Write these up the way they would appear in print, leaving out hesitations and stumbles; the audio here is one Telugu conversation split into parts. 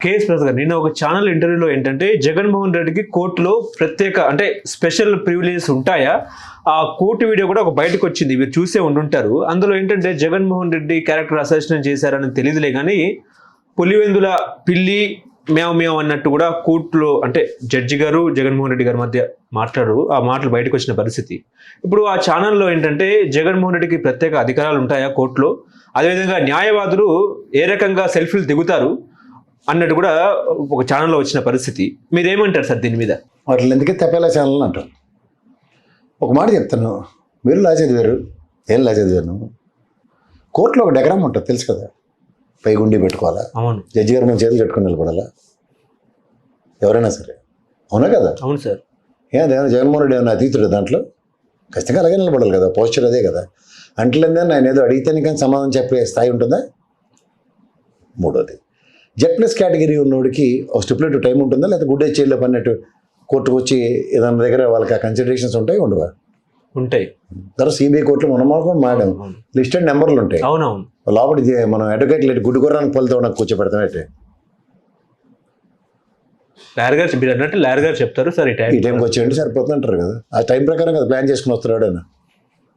కేఎస్ ప్రసాద్ గారు నిన్న ఒక ఛానల్ ఇంటర్వ్యూలో ఏంటంటే జగన్మోహన్ రెడ్డికి కోర్టులో ప్రత్యేక అంటే స్పెషల్ ప్రివిలేజెస్ ఉంటాయా, ఆ కోర్టు వీడియో కూడా ఒక బయటకు వచ్చింది, మీరు చూసే ఉండుంటారు. అందులో ఏంటంటే జగన్మోహన్ రెడ్డి క్యారెక్టర్ అసాసినేట్ చేశారని తెలియదులే కానీ పులివెందుల పిల్లి మేవ మేవ అన్నట్టు కూడా కోర్టులో అంటే జడ్జి గారు జగన్మోహన్ రెడ్డి గారి మధ్య మాట్లాడు ఆ మాటలు బయటకు వచ్చిన పరిస్థితి. ఇప్పుడు ఆ ఛానల్లో ఏంటంటే జగన్మోహన్ రెడ్డికి ప్రత్యేక అధికారాలు ఉంటాయా కోర్టులో, అదేవిధంగా న్యాయవాదులు ఏ రకంగా సెల్ఫీలు దిగుతారు అన్నట్టు కూడా ఒక ఛానల్లో వచ్చిన పరిస్థితి. మీరేమంటారు సార్ దీని మీద? వాటిని ఎందుకే తప్పేలా ఛానల్ అంటారు. ఒక మాట చెప్తాను, మీరు లా చదివారు, ఏం లా చదివాను, కోర్టులో ఒక డెకరం ఉంటుంది తెలుసు కదా, పై గుండి పెట్టుకోవాలా, అవును, జడ్జి గారు మన చేతులు కట్టుకుని నిలబడాలా, ఎవరైనా సరే, అవునా కదా? అవును సార్. ఏమైనా జగన్మోహన్ రెడ్డి ఏమైనా అతీతుడు దాంట్లో? ఖచ్చితంగా అలాగే నిలబడాలి కదా, పోస్చర్ అదే కదా. అంటలేదని ఆయన ఏదో అడిగితేనే కానీ సమాధానం చెప్పే స్థాయి ఉంటుందా? మూడోది, జెడ్ ప్లస్ కేటగిరీ ఉన్నోడికి ఒక స్టిపులేటివ్ టైం ఉంటుందా, లేదా గుడ్ ఏజ్ చైల్డ్ పన్నట్టు కోర్టుకు వచ్చి ఏదైనా దగ్గర వాళ్ళకి ఆ కన్సిడరేషన్స్ ఉంటాయి ఉండవా? ఉంటాయి. తర్వాత సిబిఐ కోర్టులో మనం కూడా మాడాం, లిస్టెడ్ నెంబర్లు ఉంటాయి. అవునవును. లోపలి మనం అడ్వకేట్ లేదు గుడ్డు గుర్రానికి పలుతో నాకు కూర్చోబెడతాం అయితే లాయర్ గారు చెప్తారు సార్ ఈ టైంకి వచ్చేయండి సరిపోతుందంటారు కదా, ఆ టైం ప్రకారం కదా ప్లాన్ చేసుకుని వస్తున్నాడు ఆయన,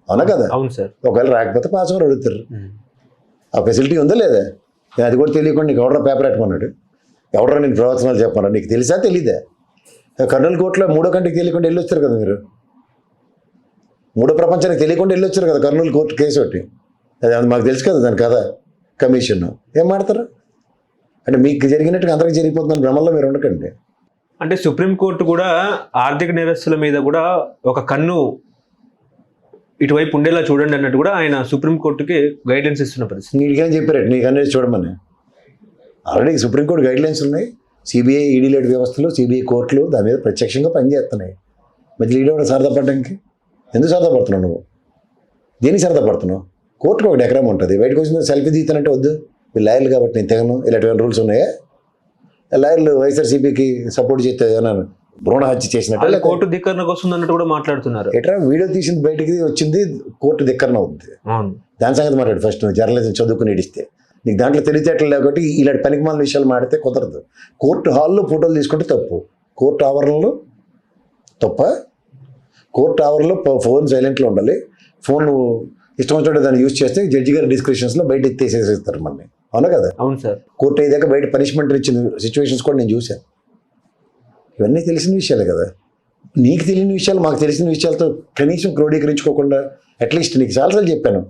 అవునా కదా? అవును సార్. ఒకవేళ రాకపోతే పాస్ ఓవర్ అడుగుతారు. ఆ ఫెసిలిటీ ఉందా లేదా? అది కూడా తెలియకుండా నీకు ఎవడరా పేపర్ పెట్టుకున్నాడు, ఎవడరా నేను ప్రవచనాలు చెప్పమన్నా, నీకు తెలిసా తెలీదా? కర్నూలు కోర్టులో మూడో కంటికి తెలియకుండా వెళ్ళి వచ్చారు కదా మీరు, మూడో ప్రపంచానికి తెలియకుండా వెళ్ళి వచ్చారు కదా కర్నూలు కోర్టు కేసు ఒకటి, అది మాకు తెలుసు కదా దాని కదా కమిషన్. ఏం మాడతారు అంటే మీకు జరిగినట్టుగా అందరికి జరిగిపోతుందని భ్రమంలో మీరు ఉండకండి. అంటే సుప్రీంకోర్టు కూడా ఆర్థిక నేరస్తుల మీద కూడా ఒక కన్ను ఇటువైపు ఉండేలా చూడండి అన్నట్టు కూడా ఆయన సుప్రీంకోర్టుకి గైడ్లైన్స్ ఇస్తున్న పరిస్థితి. నీకేం చెప్పారు నీకు అనేది చూడమని? ఆల్రెడీ సుప్రీంకోర్టు గైడ్లైన్స్ ఉన్నాయి, సిబిఐ ఈడీ లెడ్ వ్యవస్థలు సిబిఐ కోర్టులు దాని మీద ప్రత్యక్షంగా పనిచేస్తున్నాయి. మధ్య ఈడీ సరదాపడడానికి ఎందుకు సరదాపడుతున్నావు నువ్వు? దేనికి సరదాపడుతున్నావు? కోర్టుకు ఒక డెకరం ఉంటుంది, బయటకు వచ్చిన సెల్ఫీ తీస్తానంటే వద్దు, వీళ్ళు లాయర్లు కాబట్టి నేను తెగను, ఇలాంటి రూల్స్ ఉన్నాయా? లాయర్లు వైఎస్ఆర్సీపీకి సపోర్ట్ చేస్తే అన్నాను భ్రూణ హత్య చేసినట్టు కోర్టు ధిక్కరణకు వస్తుంది అన్నట్టు కూడా మాట్లాడుతున్నారు. ఎట్లా వీడియో తీసింది బయటికి వచ్చింది కోర్టు ధిక్కరణ అవుతుంది, దాని సంగతి మాట్లాడు. ఫస్ట్ నువ్వు జర్నలిజం చదువుకుని ఇడిస్తే నీకు దాంట్లో తెలివితేటలు లేకపోతే ఇలాంటి పనికిమాల విషయాలు మాడితే కుదరదు. కోర్టు హాల్లో ఫోటోలు తీసుకుంటే తప్పు, కోర్టు ఆవరణలో తప్ప, కోర్టు ఆవరణలో ఫోన్ సైలెంట్లో ఉండాలి. ఫోన్ ఇష్టం వచ్చినట్టు దాన్ని యూజ్ చేస్తే జడ్జి గారి డిస్క్రిప్షన్స్లో బయట ఎత్తేసేస్తారు మనల్ని, అవునా కదా? అవును సార్. కోర్టు అయ్యాక బయట పనిష్మెంట్ ఇచ్చిన సిచ్యువేషన్స్ కూడా నేను చూశాను. ఇవన్నీ తెలిసిన విషయాలే కదా. నీకు తెలియని విషయాలు మాకు తెలిసిన విషయాలతో కనీసం క్రోడీకరించుకోకుండా అట్లీస్ట్ నీకు చాలాసార్లు చెప్పాను,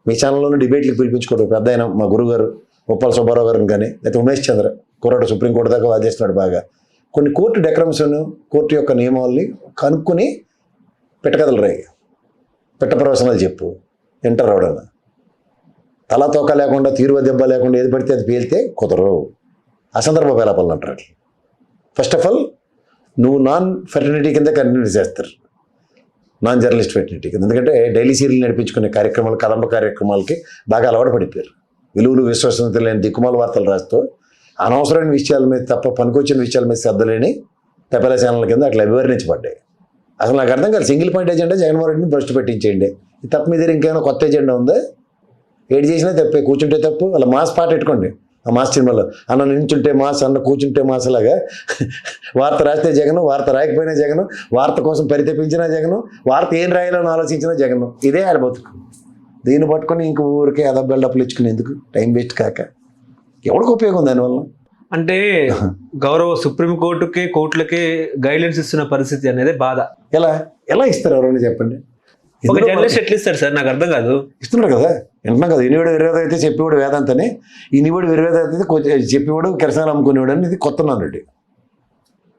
మీ ఛానల్లోనే డిబేట్లకు పిలిపించుకోవడం పెద్ద ఆయన మా గురుగారు ఉప్పల సుబ్బారావు గారిని కానీ లేకపోతే ఉమేష్ చంద్ర కుర్రాడు సుప్రీంకోర్టు దాకా వాదిస్తున్నాడు బాగా. కొన్ని కోర్టు డెకరమ్స్ను కోర్టు యొక్క నియమాలని కనుక్కొని పెట్టకథలు రాయి, పెట్ట ప్రవచనాలు చెప్పు, ఎంటర్ అవడన్నా తలా తోక లేకుండా తీరువ దెబ్బ లేకుండా ఏది పడితే అది పేలితే కుదరవు, అసందర్భ పేలాపాలను అంటారు. ఫస్ట్ ఆఫ్ ఆల్ నువ్వు నాన్ ఫెర్టిలిటీ కింద కంటిన్యూ చేస్తారు, నాన్ జర్నలిస్ట్ ఫెర్టిలిటీ కింద. ఎందుకంటే డైలీ సీరియల్ నడిపించుకునే కార్యక్రమాలు కదంబ కార్యక్రమాలకి బాగా అలవాటు పడిపోయారు. విలువలు విశ్వసనీయత లేని దిక్కుమాల వార్తలు రాస్తూ అనవసరమైన విషయాల మీద తప్ప పనికొచ్చిన విషయాల మీద శ్రద్ధ లేని తపెల ఛానల్ కింద అట్లా అభివర్ణించబడ్డాయి. అసలు నాకు అర్థం కాదు, సింగిల్ పాయింట్ ఎజెండా జగన్మోహన్ రెడ్డిని భ్రష్టు పెట్టించేయండి, ఈ తప్ప మీద ఇంకేమైనా కొత్త ఎజెండా ఉందా? ఏడు చేసినా తప్పే, కూర్చుంటే తప్పు. అలా మాస్ పాట పెట్టుకోండి, ఆ మాస్ సినిమాలో అన్న నించుంటే మాస్, అన్న కూర్చుంటే మాస్ లాగా వార్త రాస్తే జగను, వార్త రాయకపోయినా జగను, వార్త కోసం పరితపించినా జగను, వార్త ఏం రాయాలని ఆలోచించినా జగను. ఇదే ఆడ బతుకు. దీన్ని పట్టుకొని ఇంక ఊరికే అదా బిల్డప్లు ఇచ్చుకుని ఎందుకు టైం వేస్ట్ కాక ఎవరికి ఉపయోగం దానివల్ల? అంటే గౌరవ సుప్రీంకోర్టుకి కోర్టులకి గైడ్లైన్స్ ఇస్తున్న పరిస్థితి అనేది బాధ. ఎలా ఎలా ఇస్తారు ఎవరైనా చెప్పండి? ఒక జర్నలిస్ట్ ఎట్లా ఇస్తారు సార్? నాకు అర్థం కాదు. ఇస్తున్నారు కదా, వింటున్నాం కదా. ఇనివాడు విరోధం అయితే చెప్పేవాడు వేదాంతని, ఇనివాడు విరోధం అయితే చెప్పేవాడు కిరసనాలు అమ్ముకునేవాడు అని. ఇది కొత్త నానుడి.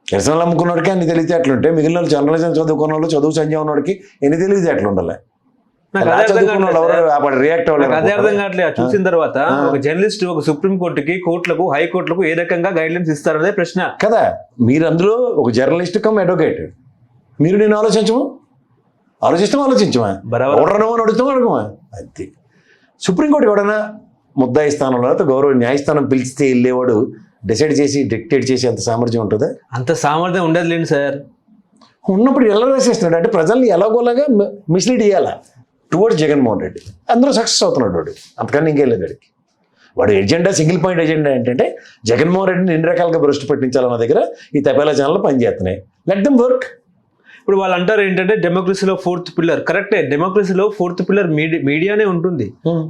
కిరసనాలు అమ్ముకున్నవాడికి అన్ని తెలివితేటలుంటాయి, మిగిలిన వాళ్ళు జర్నలిజం చదువుకున్న వాళ్ళు చదువు సంజయ్ ఉన్నవాడికి ఎన్ని తెలివితేటలు ఉండాలి. అదే అర్థం కావట్లేదు. చూసిన తర్వాత ఒక జర్నలిస్ట్ ఒక సుప్రీంకోర్టుకి కోర్టులకు హైకోర్టులకు ఏ రకంగా గైడ్లైన్స్ ఇస్తారనే ప్రశ్న కదా. మీరు అందులో ఒక జర్నలిస్ట్ కమ్ అడ్వకేట్, మీరు నేను ఆలోచిస్తాం ఆలోచించమా, ఎవడనమో అడుగుతాం అడగమా. అది సుప్రీంకోర్టు ఎవడన్నా ముద్దాయి స్థానంలో గౌరవ న్యాయస్థానం పిలిస్తే వెళ్ళేవాడు డిసైడ్ చేసి డిక్టేట్ చేసి అంత సామర్థ్యం ఉంటుందా? అంత సామర్థ్యం ఉండదు లేండి సార్. ఉన్నప్పుడు ఎలా రాసేస్తున్నాడు అంటే ప్రజల్ని ఎలాగోలాగా మిస్లీడ్ చేయాలా టువర్డ్స్ జగన్మోహన్ రెడ్డి. అందులో సక్సెస్ అవుతున్నాడు వాడు, అంతకన్నా ఇంకేం లేదు వాడికి. వాడు ఎజెండా సింగిల్ పాయింట్ ఎజెండా ఏంటంటే జగన్మోహన్ రెడ్డిని ఎన్ని రకాలుగా భ్రష్టు పట్టించాలన్న దగ్గర ఈ తపేలా ఛానల్ పనిచేస్తున్నాయి. Let them work. ఇప్పుడు వాళ్ళు అంటారు ఏంటంటే డెమోక్రసీలో 4th పిల్లర్, కరెక్టే, డెమోక్రసీలో 4th పిల్లర్ మీడియానే ఉంటుంది,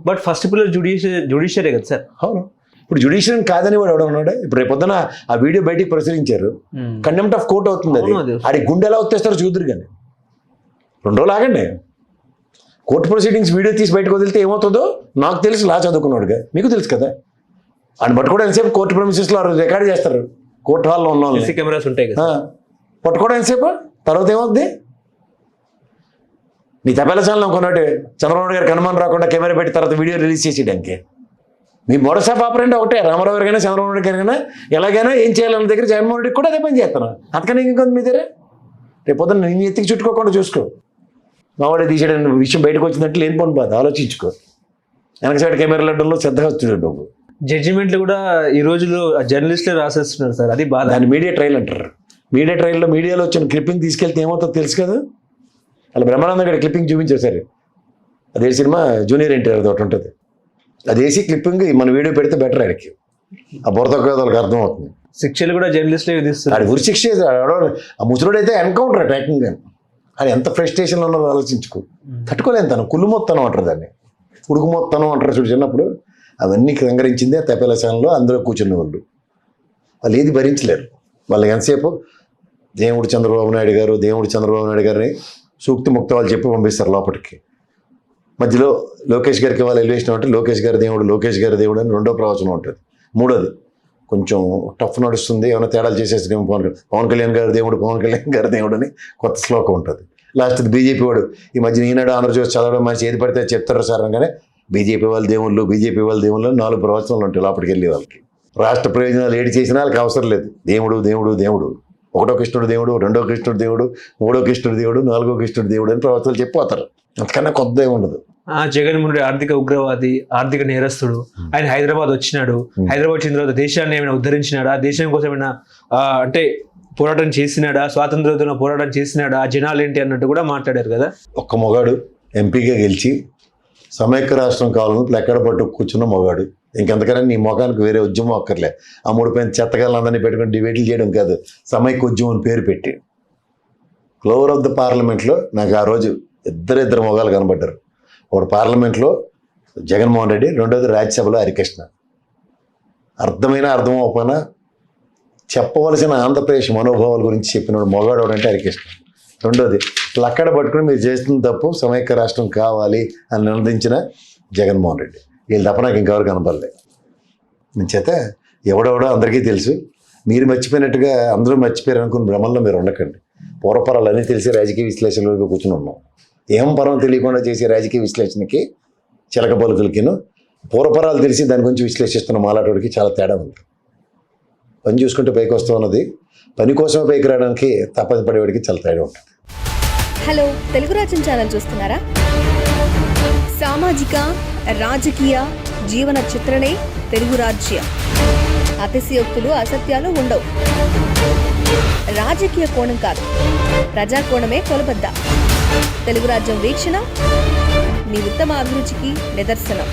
బట్ ఫస్ట్ పిల్లర్ జుడిషియరీ కదా సార్. అవును, ఇప్పుడు జుడిషియరీ కాదని వాడు ఎవడ ఉన్నాడు. ఇప్పుడు రేపు పొద్దున ఆ వీడియో బయటికి ప్రచురించారు, కంటెంప్ట్ ఆఫ్ కోర్ట్ అవుతుంది. అది ఆడి గుండె ఎలా వచ్చేస్తారో చూద్దరు. కానీ 2 రోజులు ఆగండి. కోర్టు ప్రొసీడింగ్స్ వీడియో తీసి బయటకు వదిలితే ఏమవుతుందో నాకు తెలుసు, లా చదువుకున్నాడుగా, మీకు తెలుసు కదా. ఆయన పట్టుకోవడం ఎంతసేపు కోర్టు ప్రొమిసెస్లో రికార్డ్ చేస్తారు, కోర్టు హాల్లో ఉన్న వాళ్ళని. కెమెరాస్ ఉంటాయి కదా, పట్టుకోవడం ఎంతసేపు, తర్వాత ఏమవుద్ది? నీ తపేల ఛానల్ అనుకున్నట్టు చంద్రబాబు గారికి అనుమానం రాకుండా కెమెరా పెట్టి తర్వాత వీడియో రిలీజ్ చేసేయడానికి మీ మోడస్ ఆఫ్ ఆపరెంట్ ఒకటే. రామారావు గారికైనా చంద్రబాబు నాయుడు గారికైనా ఎలాగైనా ఏం చేయాలన్న దగ్గర జగన్మోహన్ రెడ్డికి కూడా అదే పని చేస్తాను. అంతకని ఇంకొంత మీ దగ్గర రేపు పొద్దున్న నీ ఎత్తికి చుట్టుకోకుండా చూసుకో. మావాడే తీసేయడం విషయం బయటకు వచ్చినట్టు లేని పని బాధ ఆలోచించుకో. వెనక సైడ్ కెమెరాలు అడ్డంలో శ్రద్ధగా వస్తున్నాడు నువ్వు. జడ్జిమెంట్లు కూడా ఈ రోజుల్లో జర్నలిస్టులే రాసేస్తున్నారు సార్, అది బాధ. దాన్ని మీడియా ట్రయల్ అంటారు. మీడియా ట్రయల్లో మీడియాలో వచ్చిన క్లిప్పింగ్ తీసుకెళ్తే ఏమవుతుందో తెలుసు కదా. అలా బ్రహ్మానందం గారి క్లిప్పింగ్ చూపించారు సరే, అదే సినిమా జూనియర్ ఎన్టీఆర్ ఒకటి ఉంటుంది, అది వేసి క్లిప్పింగ్ మన వీడియో పెడితే బెటర్. ఆయనకి ఆ బురద వాళ్ళకి అర్థం అవుతుంది. శిక్షలు కూడా జర్నలిస్టులే విధిస్తారు. ఆడి ఉరి శిక్ష ఆ ముసలుడు అయితే ఎన్కౌంటర్ అటాకింగ్ అని. అది ఎంత ఫ్రస్ట్రేషన్లో ఉన్నదో ఆలోచించుకో. తట్టుకోలేను తను, కుళ్ళు మొత్తం అంటారు దాన్ని, ఉడుకు మొత్తం అంటారు చూడు చిన్నప్పుడు. అవన్నీ సంగరించిందే తపేల ఛానల్లో అందరూ కూర్చున్న వాళ్ళు ఏది భరించలేరు. వాళ్ళకి ఎంతసేపు దేవుడు చంద్రబాబు నాయుడు గారిని సూక్తి ముక్త వాళ్ళు చెప్పి పంపిస్తారు లోపలికి. మధ్యలో లోకేష్ గారికి వాళ్ళు ఎలివేషన్ అంటే లోకేష్ గారి దేవుడు అని 2వ ప్రవచనం ఉంటుంది. 3వది కొంచెం టఫ్ నడుస్తుంది, ఏమైనా తేడాలు చేసేసి పవన్ కళ్యాణ్ గారి దేవుడు అని కొత్త శ్లోకం ఉంటుంది. లాస్ట్ బీజేపీ వాడు ఈ మధ్య ఈనాడు ఆంధ్రజ్యోతి చదవడం మంచి ఏది పడితే చెప్తారు సార్ అనగానే బీజేపీ వాళ్ళ దేవుళ్ళు 4 ప్రవచనాలు ఉంటాయి లోపలికి వెళ్ళే వాళ్ళకి. రాష్ట్ర ప్రయోజనాలు ఏడు చేసినా వాళ్ళకి అవసరం లేదు. దేవుడు 1వ కృష్ణుడు దేవుడు, 2వ కృష్ణుడు దేవుడు, 3వ కృష్ణుడు దేవుడు, 4వ కృష్ణుడు దేవుడు అని ప్రవచనాలు చెప్పిపోతారు. అంతకన్నా కొత్త ఉండదు. జగన్మోహన్ రెడ్డి ఆర్థిక ఉగ్రవాది, ఆర్థిక నేరస్తుడు. ఆయన హైదరాబాద్ వచ్చినాడు, హైదరాబాద్ వచ్చిన తర్వాత దేశాన్ని ఏమైనా ఉద్ధరించినాడా, దేశం కోసం ఏమైనా అంటే పోరాటం చేసినాడా, స్వాతంత్ర్యంలో పోరాటం చేసినాడా, జనాలు ఏంటి అన్నట్టు కూడా మాట్లాడారు కదా. ఒక్క మొగాడు ఎంపీగా గెలిచి సమైక్య రాష్ట్రం కావాలని ఎక్కడ పట్టు కూర్చున్న మొగాడు. ఇంకెంతకన్నా నీ మొగానికి వేరే ఉద్యమం అక్కర్లే. ఆ 3 పైన చెత్తగాళ్ళందరినీ పెట్టుకుని డిబేట్లు చేయడం కాదు, సమైక్య ఉద్యమం అని పేరు పెట్టి. ఫ్లోర్ ఆఫ్ ద పార్లమెంట్లో నాకు ఆ రోజు ఇద్దరు మొగాలు కనబడ్డారు. ఒకడు పార్లమెంట్లో జగన్మోహన్ రెడ్డి, 2వది రాజ్యసభలో హరికృష్ణ. అర్థం అవ్వకపోయినా చెప్పవలసిన ఆంధ్రప్రదేశ్ మనోభావాల గురించి చెప్పిన మొగాడు అంటే హరికృష్ణ. 2వది అక్కడ పట్టుకుని మీరు చేస్తున్న తప్పు, సమైక్య రాష్ట్రం కావాలి అని నినదించిన జగన్మోహన్ రెడ్డి. వీళ్ళు తప్ప నాకు ఇంకెవరు కనపడలేదు. నేను చేత ఎవడెవడో అందరికీ తెలుసు. మీరు మర్చిపోయినట్టుగా అందరూ మర్చిపోయారు అనుకున్న భ్రమంలో మీరు ఉండకండి. పూర్వపరాలు అన్నీ తెలిసి రాజకీయ విశ్లేషణలో కూర్చుని ఉన్నాం. ఏం పరం తెలియకుండా చేసే రాజకీయ విశ్లేషణకి చిలక పలుకులకిను పూర్వపరాలు తెలిసి దాని గురించి విశ్లేషిస్తున్న మాలాటోడికి చాలా తేడా ఉంది. పని చూసుకుంటే పైకి వస్తూ ఉన్నది, పని కోసమే పైకి రావడానికి తప్పని పడేవాడికి చాలా తేడా ఉంటుంది. హలో, తెలుగు రాజ్యం ఛానల్ చూస్తున్నారా? సామాజిక రాజకీయ జీవన చిత్రణే తెలుగు రాజ్యం. అతిశయోక్తులు అసత్యాలు ఉండవు. రాజకీయ కోణం కాదు, ప్రజా కోణమే కొలబద్ద. తెలుగు రాజ్యం వీక్షణ మీ ఉత్తమ అభిరుచికి నిదర్శనం.